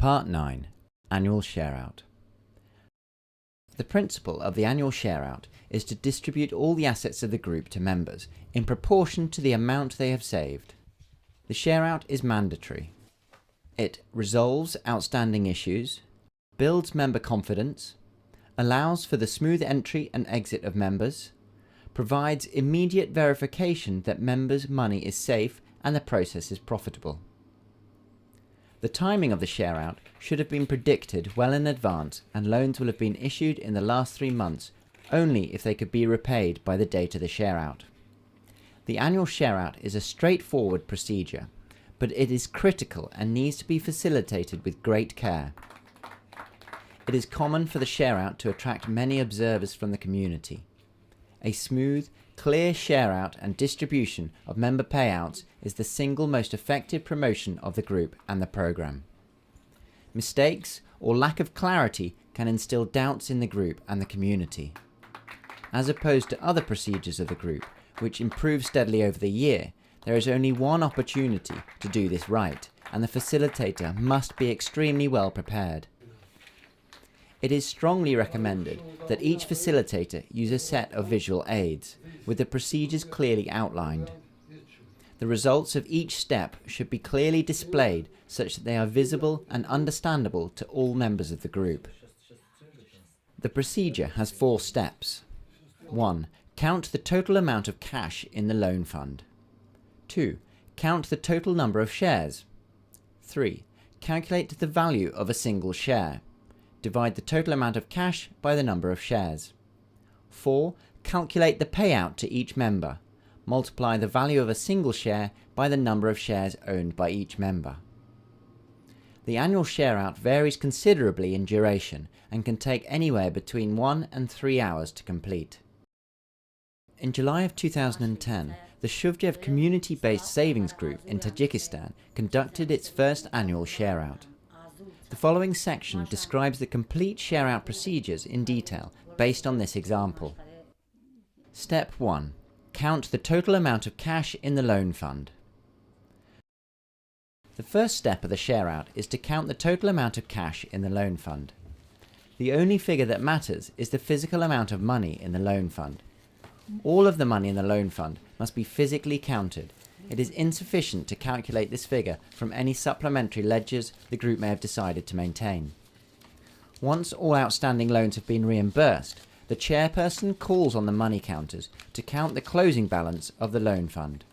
Part 9. Annual Shareout. The principle of the annual shareout is to distribute all the assets of the group to members in proportion to the amount they have saved. The shareout is mandatory. It resolves outstanding issues, builds member confidence, allows for the smooth entry and exit of members, provides immediate verification that members' money is safe and the process is profitable. The timing of the shareout should have been predicted well in advance, and loans will have been issued in the last 3 months only if they could be repaid by the date of the shareout. The annual shareout is a straightforward procedure, but it is critical and needs to be facilitated with great care. It is common for the shareout to attract many observers from the community. A smooth, clear shareout and distribution of member payouts is the single most effective promotion of the group and the program. Mistakes or lack of clarity can instill doubts in the group and the community. As opposed to other procedures of the group, which improve steadily over the year, there is only one opportunity to do this right, and the facilitator must be extremely well prepared. It is strongly recommended that each facilitator use a set of visual aids, with the procedures clearly outlined. The results of each step should be clearly displayed such that they are visible and understandable to all members of the group. The procedure has 4 steps. 1. Count the total amount of cash in the loan fund. 2. Count the total number of shares. 3. Calculate the value of a single share. Divide the total amount of cash by the number of shares. 4. Calculate the payout to each member. Multiply the value of a single share by the number of shares owned by each member. The annual shareout varies considerably in duration and can take anywhere between 1 and 3 hours to complete. In July of 2010, the Shuvjev community-based savings group in Tajikistan conducted its first annual shareout. The following section describes the complete shareout procedures in detail based on this example. Step 1. Count the total amount of cash in the loan fund. The first step of the shareout is to count the total amount of cash in the loan fund. The only figure that matters is the physical amount of money in the loan fund. All of the money in the loan fund must be physically counted. It is insufficient to calculate this figure from any supplementary ledgers the group may have decided to maintain. Once all outstanding loans have been reimbursed, the chairperson calls on the money counters to count the closing balance of the loan fund.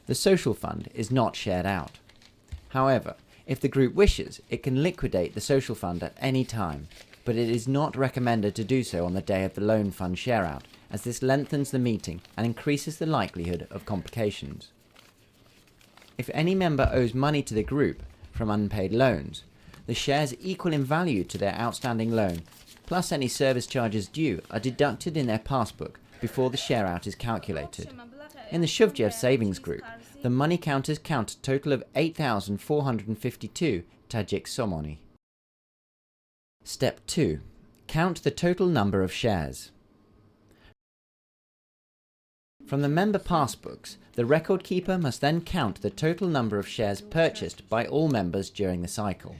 The social fund is not shared out. However, if the group wishes, it can liquidate the social fund at any time, but it is not recommended to do so on the day of the loan fund shareout, as this lengthens the meeting and increases the likelihood of complications. If any member owes money to the group from unpaid loans, the shares equal in value to their outstanding loan, plus any service charges due, are deducted in their passbook before the shareout is calculated. In the Shuvjev savings group, the money counters count a total of 8,452 Tajik somoni. Step 2. Count the total number of shares. From the member passbooks, the record keeper must then count the total number of shares purchased by all members during the cycle.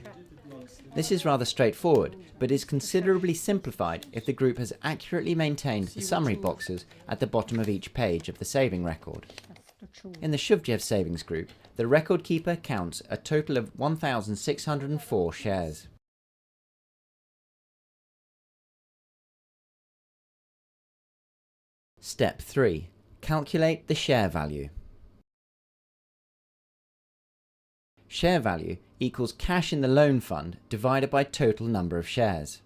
This is rather straightforward, but is considerably simplified if the group has accurately maintained the summary boxes at the bottom of each page of the saving record. In the Shuvjev savings group, the record keeper counts a total of 1,604 shares. Step 3. Calculate the share value. Share value equals cash in the loan fund divided by total number of shares.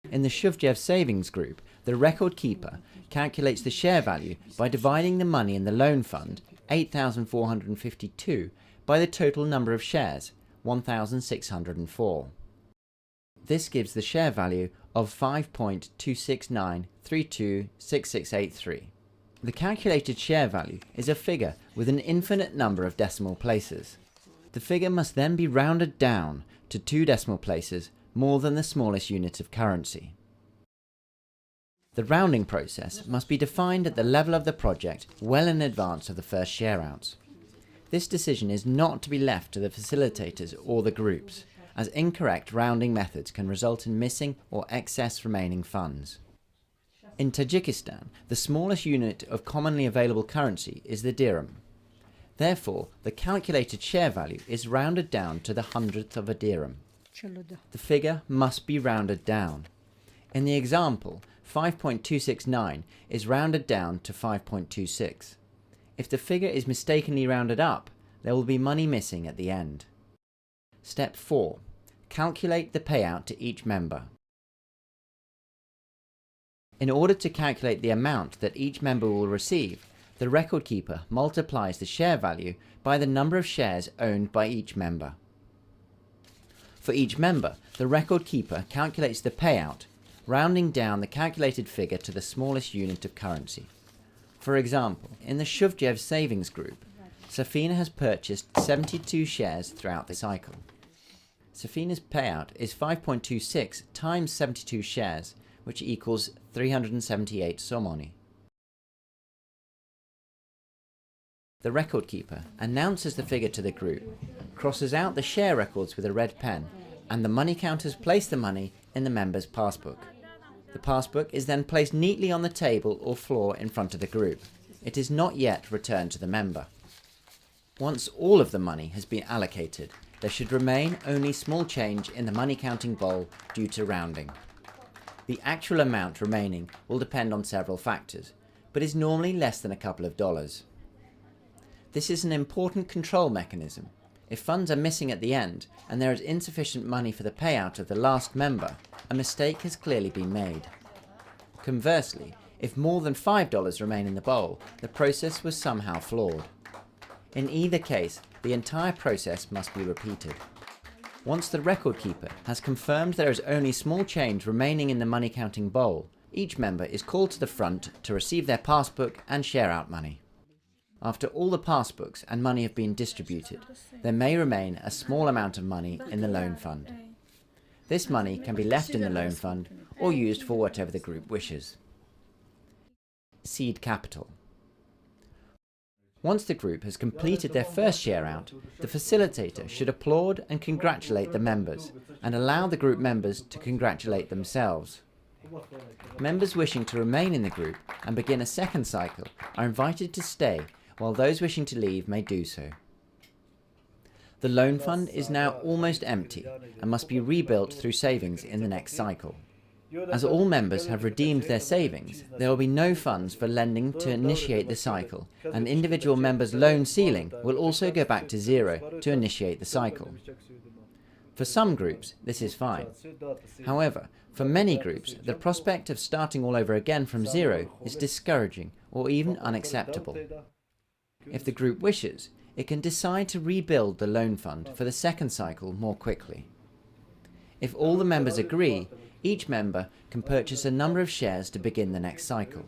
In the Shuvjev savings group, the record keeper calculates the share value by dividing the money in the loan fund, 8,452, by the total number of shares, 1,604. This gives the share value of 5.269326683. The calculated share value is a figure with an infinite number of decimal places. The figure must then be rounded down to 2 decimal places more than the smallest unit of currency. The rounding process must be defined at the level of the project well in advance of the first shareouts. This decision is not to be left to the facilitators or the groups, as incorrect rounding methods can result in missing or excess remaining funds. In Tajikistan, the smallest unit of commonly available currency is the dirham. Therefore, the calculated share value is rounded down to the hundredth of a dirham. The figure must be rounded down. In the example, 5.269 is rounded down to 5.26. If the figure is mistakenly rounded up, there will be money missing at the end. Step 4. Calculate the payout to each member. In order to calculate the amount that each member will receive, the record keeper multiplies the share value by the number of shares owned by each member. For each member, the record keeper calculates the payout, rounding down the calculated figure to the smallest unit of currency. For example, in the Shuvjev savings group, Safina has purchased 72 shares throughout the cycle. Safina's payout is 5.26 times 72 shares, which equals 378 somoni. The record keeper announces the figure to the group, crosses out the share records with a red pen, and the money counters place the money in the member's passbook. The passbook is then placed neatly on the table or floor in front of the group. It is not yet returned to the member. Once all of the money has been allocated, there should remain only small change in the money counting bowl due to rounding. The actual amount remaining will depend on several factors, but is normally less than a couple of dollars. This is an important control mechanism. If funds are missing at the end and there is insufficient money for the payout of the last member, a mistake has clearly been made. Conversely, if more than $5 remain in the bowl, the process was somehow flawed. In either case, the entire process must be repeated. Once the record keeper has confirmed there is only small change remaining in the money counting bowl, each member is called to the front to receive their passbook and share out money. After all the passbooks and money have been distributed, there may remain a small amount of money in the loan fund. This money can be left in the loan fund or used for whatever the group wishes. Seed capital. Once the group has completed their first share out, the facilitator should applaud and congratulate the members and allow the group members to congratulate themselves. Members wishing to remain in the group and begin a second cycle are invited to stay, while those wishing to leave may do so. The loan fund is now almost empty and must be rebuilt through savings in the next cycle. As all members have redeemed their savings, there will be no funds for lending to initiate the cycle, and individual members' loan ceiling will also go back to zero to initiate the cycle. For some groups, this is fine. However, for many groups, the prospect of starting all over again from zero is discouraging or even unacceptable. If the group wishes, it can decide to rebuild the loan fund for the second cycle more quickly. If all the members agree, each member can purchase a number of shares to begin the next cycle.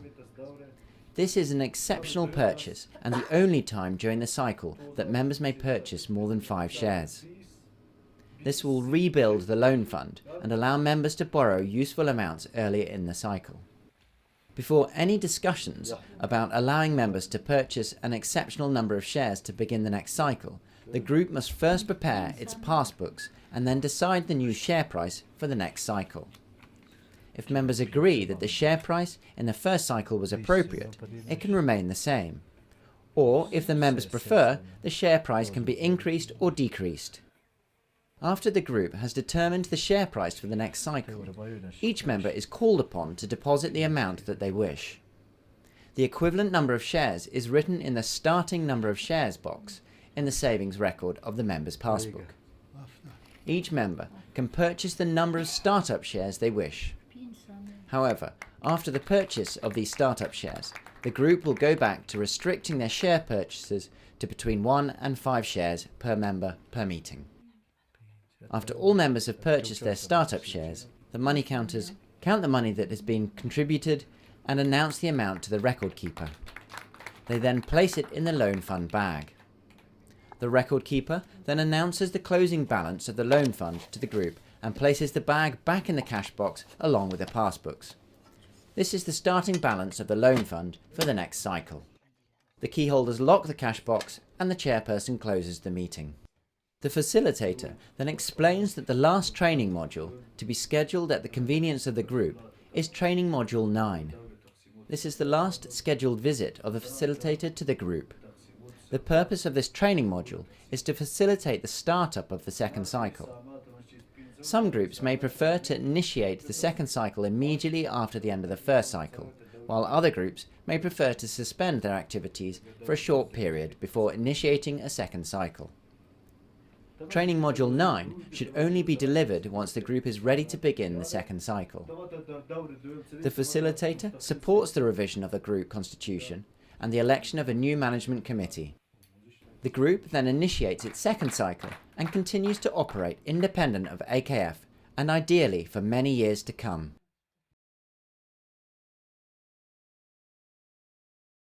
This is an exceptional purchase and the only time during the cycle that members may purchase more than 5 shares. This will rebuild the loan fund and allow members to borrow useful amounts earlier in the cycle. Before any discussions about allowing members to purchase an exceptional number of shares to begin the next cycle, the group must first prepare its passbooks and then decide the new share price for the next cycle. If members agree that the share price in the first cycle was appropriate, it can remain the same. Or, if the members prefer, the share price can be increased or decreased. After the group has determined the share price for the next cycle, each member is called upon to deposit the amount that they wish. The equivalent number of shares is written in the starting number of shares box in the savings record of the member's passbook. Each member can purchase the number of startup shares they wish. However, after the purchase of these startup shares, the group will go back to restricting their share purchases to between 1 and 5 shares per member per meeting. After all members have purchased their startup shares, the money counters count the money that has been contributed and announce the amount to the record keeper. They then place it in the loan fund bag. The record keeper then announces the closing balance of the loan fund to the group and places the bag back in the cash box along with the passbooks. This is the starting balance of the loan fund for the next cycle. The key holders lock the cash box and the chairperson closes the meeting. The facilitator then explains that the last training module to be scheduled at the convenience of the group is training module 9. This is the last scheduled visit of the facilitator to the group. The purpose of this training module is to facilitate the startup of the second cycle. Some groups may prefer to initiate the second cycle immediately after the end of the first cycle, while other groups may prefer to suspend their activities for a short period before initiating a second cycle. Training Module 9 should only be delivered once the group is ready to begin the second cycle. The facilitator supports the revision of the group constitution and the election of a new management committee. The group then initiates its second cycle and continues to operate independent of AKF and ideally for many years to come.